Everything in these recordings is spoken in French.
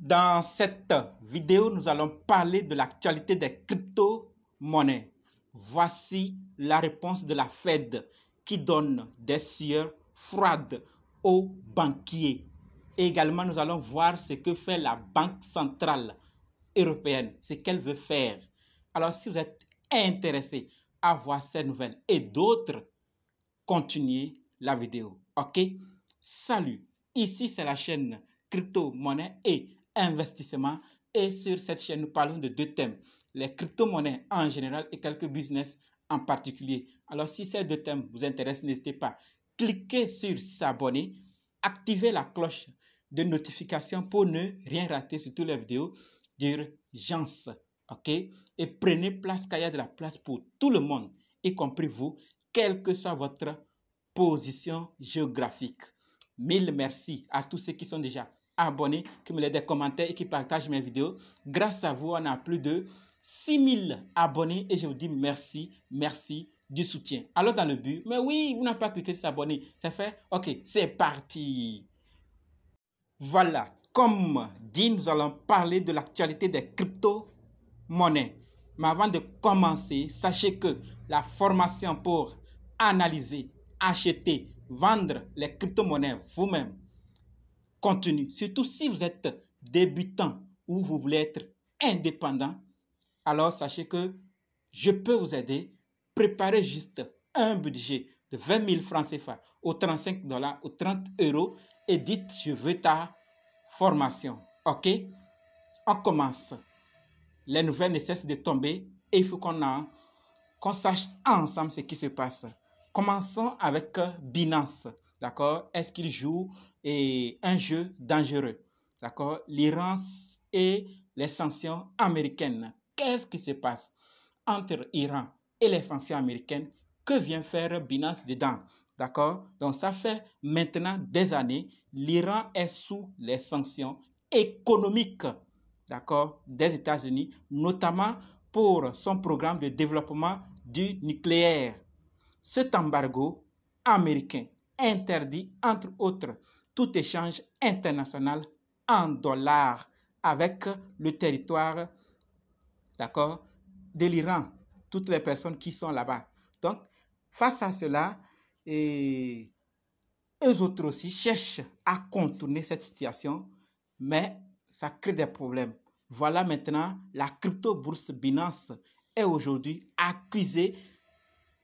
Dans cette vidéo, nous allons parler de l'actualité des crypto-monnaies. Voici la réponse de la Fed qui donne des sueurs froides aux banquiers. Et également, nous allons voir ce que fait la Banque centrale européenne, ce qu'elle veut faire. Alors, si vous êtes intéressé à voir ces nouvelles et d'autres, continuez la vidéo. OK? Salut! Ici, c'est la chaîne Crypto-monnaie et investissement. Et sur cette chaîne, nous parlons de deux thèmes. Les crypto-monnaies en général et quelques business en particulier. Alors, si ces deux thèmes vous intéressent, n'hésitez pas. Cliquez sur s'abonner, activez la cloche de notification pour ne rien rater sur toutes les vidéos d'urgence. OK? Et prenez place car il y a de la place pour tout le monde, y compris vous, quelle que soit votre position géographique. Mille merci à tous ceux qui sont déjà abonnés, qui me laissent des commentaires et qui partagent mes vidéos. Grâce à vous, on a plus de 6000 abonnés et je vous dis merci, merci du soutien. Alors dans le but, mais oui, vous n'avez pas cliqué sur s'abonner, c'est fait? Ok, c'est parti. Voilà, comme dit, nous allons parler de l'actualité des crypto-monnaies. Mais avant de commencer, sachez que la formation pour analyser, acheter, vendre les crypto-monnaies vous-même continue. Surtout si vous êtes débutant ou vous voulez être indépendant, alors sachez que je peux vous aider. Préparez juste un budget de 20 000 francs CFA aux 35 $ ou 30 € et dites je veux ta formation. OK? On commence. Les nouvelles ne cessent de tomber et il faut qu'on sache ensemble ce qui se passe. Commençons avec Binance. D'accord? Est-ce qu'il joue un jeu dangereux? D'accord? L'Iran et les sanctions américaines. Qu'est-ce qui se passe entre l'Iran et les sanctions américaines? Que vient faire Binance dedans? D'accord? Donc, ça fait maintenant des années, l'Iran est sous les sanctions économiques, d'accord, des États-Unis, notamment pour son programme de développement du nucléaire. Cet embargo américain interdit, entre autres, tout échange international en dollars avec le territoire, d'accord, de l'Iran, toutes les personnes qui sont là-bas. Donc, face à cela, eux autres aussi cherchent à contourner cette situation, mais ça crée des problèmes. Voilà maintenant, la crypto-bourse Binance est aujourd'hui accusée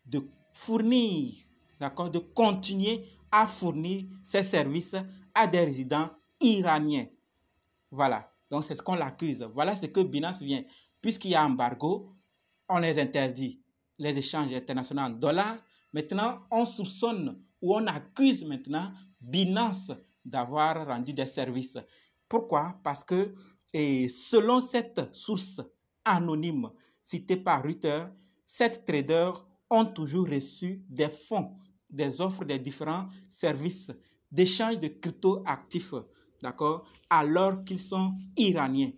de fournir, d'accord, de continuer à fournir ses services à des résidents iraniens. Voilà, donc c'est ce qu'on l'accuse. Voilà ce que Binance vient. Puisqu'il y a embargo, on les interdit les échanges internationaux en dollars. Maintenant, on soupçonne ou on accuse maintenant Binance d'avoir rendu des services. Pourquoi? Parce que, et selon cette source anonyme citée par Reuters, ces traders ont toujours reçu des fonds, des offres des différents services d'échange de crypto-actifs, d'accord, alors qu'ils sont iraniens.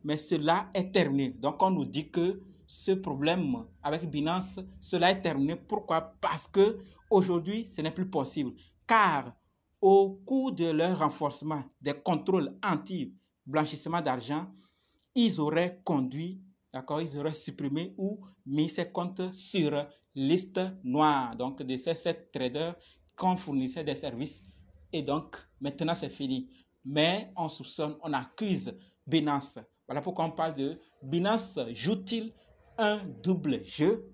Mais cela est terminé. Donc, on nous dit que ce problème avec Binance, cela est terminé. Pourquoi? Parce que aujourd'hui, ce n'est plus possible. Car au cours de leur renforcement des contrôles anti-blanchissement d'argent, ils auraient conduit, d'accord, ils auraient supprimé ou mis ces comptes sur liste noire, donc de ces 7 traders qui fournissaient des services. Et donc, maintenant, c'est fini. Mais on soupçonne, on accuse Binance. Voilà pourquoi on parle de Binance joue-t-il un double jeu?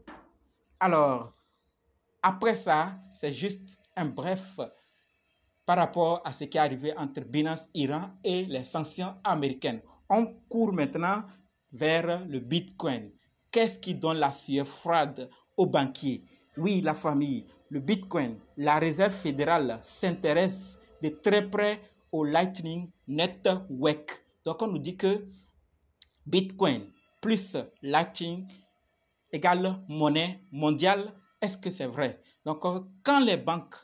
Alors, après ça, c'est juste un bref par rapport à ce qui est arrivé entre Binance Iran et les sanctions américaines. On court maintenant vers le Bitcoin. Qu'est-ce qui donne la sueur froide aux banquiers? Oui, la famille, le Bitcoin, la Réserve fédérale s'intéresse de très près au Lightning Network. Donc, on nous dit que Bitcoin plus Lightning égale monnaie mondiale. Est-ce que c'est vrai? Donc, quand les banques,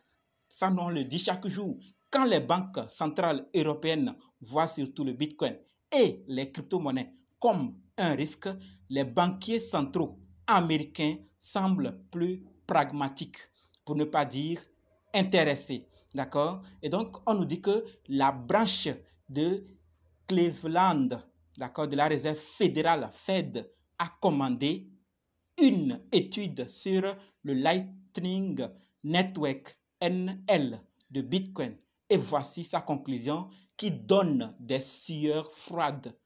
ça on le dit chaque jour, quand les banques centrales européennes voient surtout le Bitcoin et les crypto-monnaies comme un risque, les banquiers centraux américains semblent plus pragmatiques, pour ne pas dire intéressés. D'accord? Et donc, on nous dit que la branche de Cleveland, d'accord, de la Réserve fédérale Fed, a commandé une étude sur le Lightning Network NL de Bitcoin. Et voici sa conclusion qui donne des sueurs froides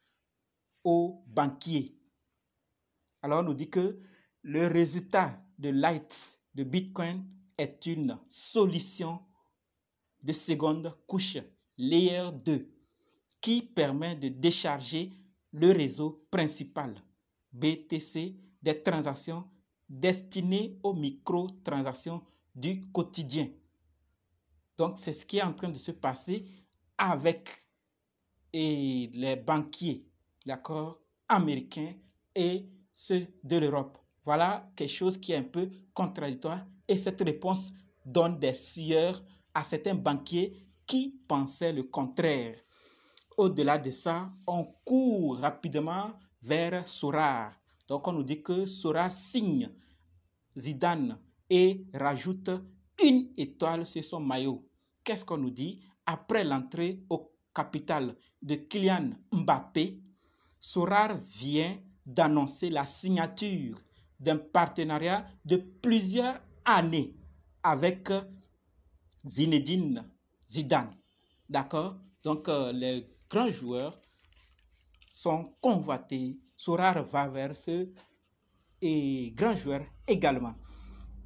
aux banquiers. Alors, on nous dit que le résultat de Light de Bitcoin est une solution de seconde couche, Layer 2, qui permet de décharger le réseau principal, BTC, des transactions destinées aux microtransactions du quotidien. Donc, c'est ce qui est en train de se passer avec les banquiers, d'accord, américains et ceux de l'Europe. Voilà quelque chose qui est un peu contradictoire et cette réponse donne des sueurs à certains banquiers qui pensaient le contraire. Au-delà de ça, on court rapidement vers Sorare. Donc, on nous dit que Sorare signe Zidane et rajoute une étoile sur son maillot. Qu'est-ce qu'on nous dit? Après l'entrée au capital de Kylian Mbappé, Sorare vient d'annoncer la signature d'un partenariat de plusieurs années avec Zinedine Zidane. D'accord? Donc, les grands joueurs sont convoités. Sorare va vers ce grands joueurs également.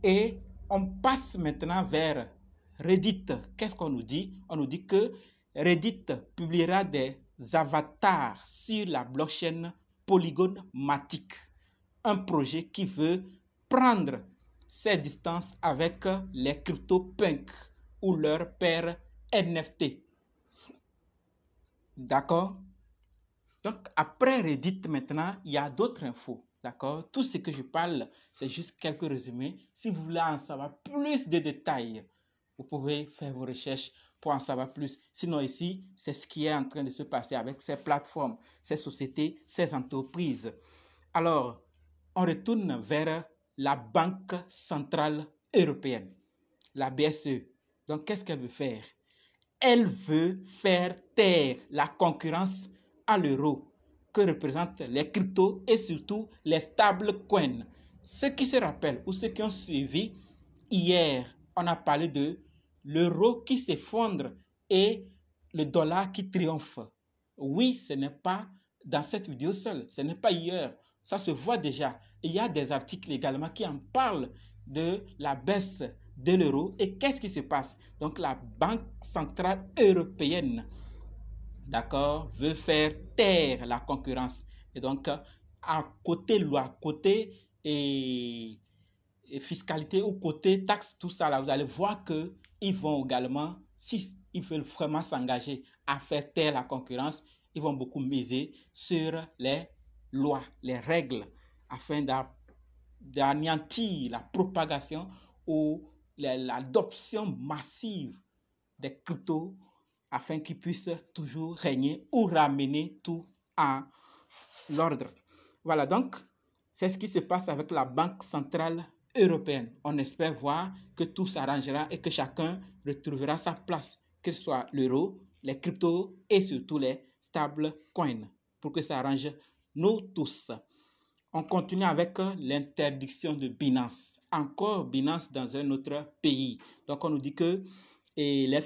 Et on passe maintenant vers Reddit. Qu'est-ce qu'on nous dit? On nous dit que Reddit publiera des avatars sur la blockchain Polygon Matic, un projet qui veut prendre ses distances avec les CryptoPunks ou leur père NFT. D'accord? Donc, après Reddit, maintenant, il y a d'autres infos. D'accord? Tout ce que je parle, c'est juste quelques résumés. Si vous voulez en savoir plus de détails, vous pouvez faire vos recherches pour en savoir plus. Sinon, ici, c'est ce qui est en train de se passer avec ces plateformes, ces sociétés, ces entreprises. Alors, on retourne vers la Banque centrale européenne, la BCE. Donc, qu'est-ce qu'elle veut faire? Elle veut faire taire la concurrence à l'euro que représentent les cryptos et surtout les stablecoins. Ceux qui se rappellent ou ceux qui ont suivi, hier, on a parlé de l'euro qui s'effondre et le dollar qui triomphe. Oui, ce n'est pas dans cette vidéo seule, ce n'est pas hier, ça se voit déjà. Il y a des articles également qui en parlent de la baisse de l'euro et qu'est-ce qui se passe? Donc la Banque centrale européenne, d'accord, veut faire taire la concurrence. Et donc, à côté loi, côté et fiscalité ou côté taxe, tout ça, là, vous allez voir qu'ils vont également, si ils veulent vraiment s'engager à faire taire la concurrence, ils vont beaucoup miser sur les lois, les règles, afin d'anéantir la propagation ou l'adoption massive des cryptos afin qu'ils puissent toujours régner ou ramener tout à l'ordre. Voilà, donc, c'est ce qui se passe avec la Banque centrale européenne. On espère voir que tout s'arrangera et que chacun retrouvera sa place, que ce soit l'euro, les cryptos et surtout les stablecoins, pour que ça arrange nous tous. On continue avec l'interdiction de Binance. Encore Binance dans un autre pays. Donc, on nous dit que les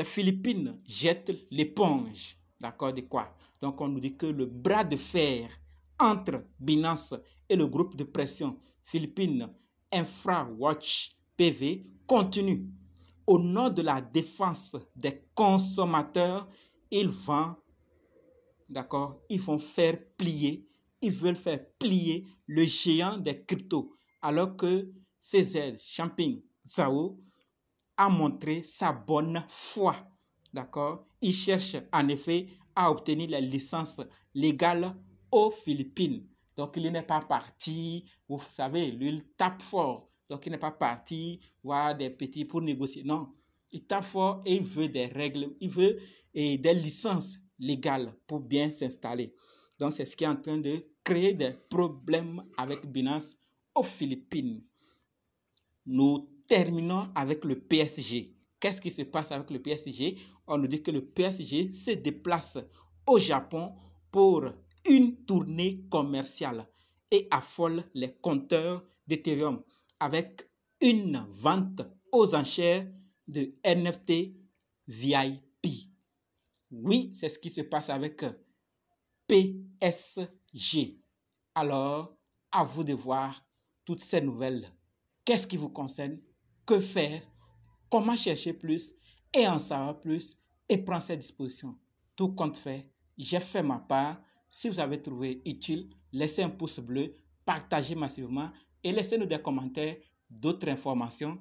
Philippines jettent l'éponge. D'accord, de quoi? Donc, on nous dit que le bras de fer entre Binance et le groupe de pression Philippines InfraWatch PV continue. Au nom de la défense des consommateurs, ils vont faire plier, ils veulent faire plier le géant des cryptos, alors que CZ Champing Zhao a montré sa bonne foi. D'accord? Il cherche en effet à obtenir les licences légales aux Philippines. Donc, il n'est pas parti, vous savez, lui, il tape fort. Donc, il n'est pas parti voir des petits pour négocier. Non, il tape fort et il veut des règles, il veut des licences légales pour bien s'installer. Donc, c'est ce qui est en train de créer des problèmes avec Binance aux Philippines. Nous terminons avec le PSG. Qu'est-ce qui se passe avec le PSG? On nous dit que le PSG se déplace au Japon pour une tournée commerciale et affole les compteurs d'Ethereum avec une vente aux enchères de NFT VIP. Oui, c'est ce qui se passe avec PSG. Alors, à vous de voir toutes ces nouvelles. Qu'est-ce qui vous concerne? Que faire? Comment chercher plus et en savoir plus et prendre ses dispositions? Tout compte fait, j'ai fait ma part. Si vous avez trouvé utile, laissez un pouce bleu, partagez massivement et laissez-nous des commentaires d'autres informations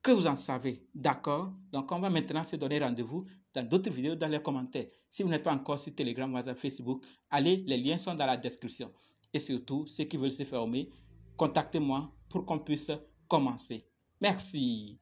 que vous en savez. D'accord? Donc, on va maintenant se donner rendez-vous dans d'autres vidéos dans les commentaires. Si vous n'êtes pas encore sur Telegram, WhatsApp, Facebook, allez, les liens sont dans la description. Et surtout, ceux qui veulent se former, contactez-moi pour qu'on puisse commencer. Merci.